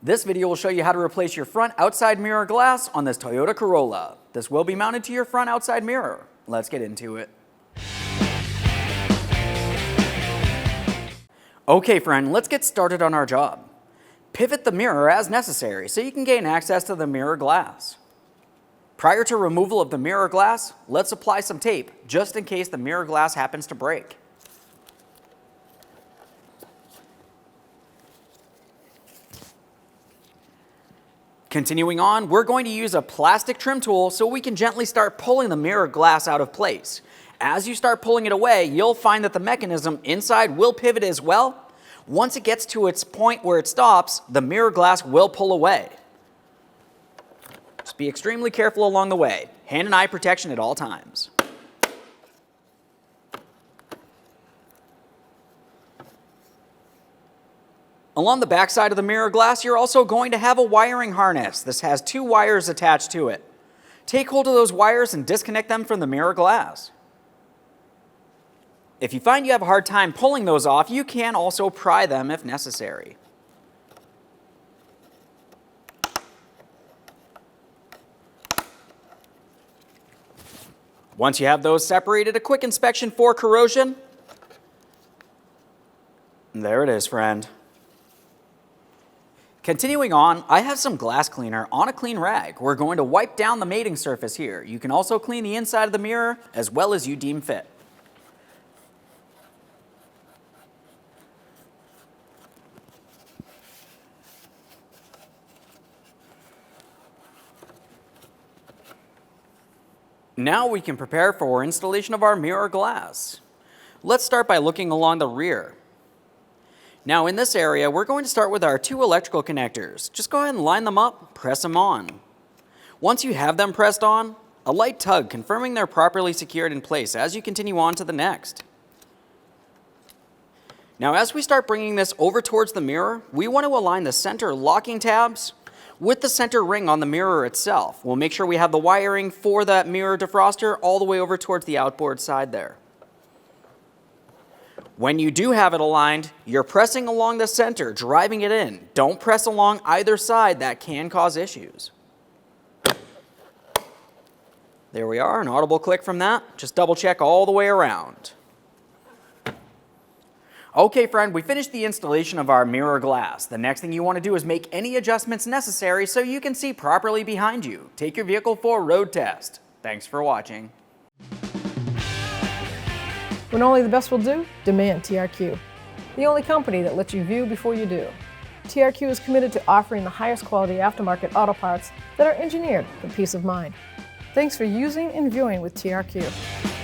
This video will show you how to replace your front outside mirror glass on this Toyota Corolla. This will be mounted to your front outside mirror. Let's get into it. Okay friend, let's get started on our job. Pivot the mirror as necessary so you can gain access to the mirror glass. Prior to removal of the mirror glass, let's apply some tape just in case the mirror glass happens to break. Continuing on, we're going to use a plastic trim tool so we can gently start pulling the mirror glass out of place. As you start pulling it away, you'll find that the mechanism inside will pivot as well. Once it gets to its point where it stops, the mirror glass will pull away. Just be extremely careful along the way. Hand and eye protection at all times. Along the back side of the mirror glass, you're also going to have a wiring harness. This has 2 wires attached to it. Take hold of those wires and disconnect them from the mirror glass. If you find you have a hard time pulling those off, you can also pry them if necessary. Once you have those separated, a quick inspection for corrosion. There it is, friend. Continuing on, I have some glass cleaner on a clean rag. We're going to wipe down the mating surface here. You can also clean the inside of the mirror as well as you deem fit. Now we can prepare for installation of our mirror glass. Let's start by looking along the rear. Now in this area, we're going to start with our 2 electrical connectors. Just go ahead and line them up, press them on. Once you have them pressed on, a light tug confirming they're properly secured in place as you continue on to the next. Now as we start bringing this over towards the mirror, we want to align the center locking tabs with the center ring on the mirror itself. We'll make sure we have the wiring for that mirror defroster all the way over towards the outboard side there. When you do have it aligned, you're pressing along the center, driving it in. Don't press along either side, that can cause issues. There we are, an audible click from that. Just double check all the way around. Okay friend, we finished the installation of our mirror glass. The next thing you want to do is make any adjustments necessary so you can see properly behind you. Take your vehicle for a road test. Thanks for watching. When only the best will do, demand TRQ. The only company that lets you view before you do. TRQ is committed to offering the highest quality aftermarket auto parts that are engineered for peace of mind. Thanks for using and viewing with TRQ.